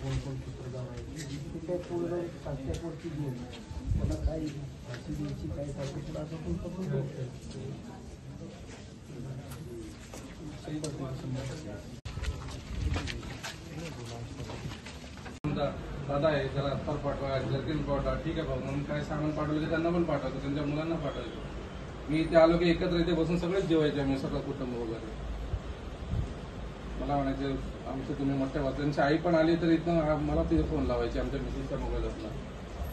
कोण सूत्रधार आहे ते पूर्ण साक्षापोटची घेऊन मला काही फाशी द्यायची काही साक्षर असं पण पकडून दादा आहे त्याला अत्तर पाठवा जर्किन पाठवा ठीक आहे भाऊ म्हणून काय सामान पाठवलं की त्यांना पण पाठवतो त्यांच्या मुलांना पाठवायचं मी इथे आलो की एकत्र इथे बसून सगळेच जेवायचे आम्ही सगळं कुटुंब वगैरे मला म्हणायचे आमचे तुम्ही मोठ्या त्यांची आई पण आली तर इथं मला तिथे फोन लावायची आमच्या मिसेसच्या मोबाईलवरला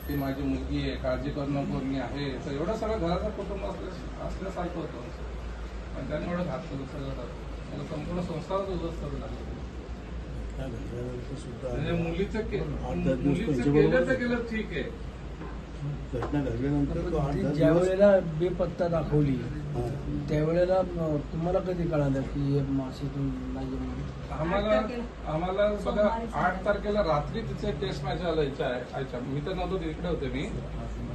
ती माझी मुलगी आहे काळजी करणं कोणी आहे तर एवढं सगळं घराचं कुटुंब असल्यासारखं होतं पण त्यांनी एवढं घातलं सगळं मला संपूर्ण संसारच उद्ध्वस्त करू लागले म्हणजे मुलीचं केलं तर केलं ठीक आहे घटना घडल्यानंतर ज्या वेळेला बेपत्ता दाखवली त्यावेळेला तुम्हाला कधी कळालं की मासिक नाही आम्हाला बघा 8 तारखेला रात्री तिचे टेक्स्ट मॅसेज आलायचा मी तर नव्हतो तिकडे होते मी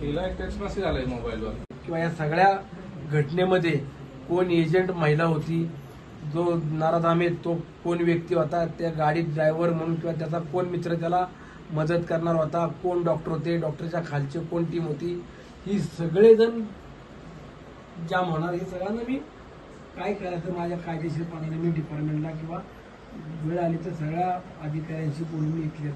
तिला एक टेक्स्ट मेसेज आलाय मोबाईलवर किंवा या सगळ्या घटनेमध्ये कोण एजंट महिला होती जो नाराज आम्ही तो कोण व्यक्ती होता त्या गाडीत ड्रायव्हर म्हणून किंवा त्याचा कोण मित्र त्याला मदत करणार होता कोण डॉक्टर होते डॉक्टरच्या खालची कोण टीम होती ही सगळेजण जाम होणार हे सगळ्यांना मी काय करायचं माझ्या कायदेशीरपणाने मी डिपार्टमेंटला किंवा वेळ आली तर सगळ्या अधिकाऱ्यांशी बोलून मी क्लिअर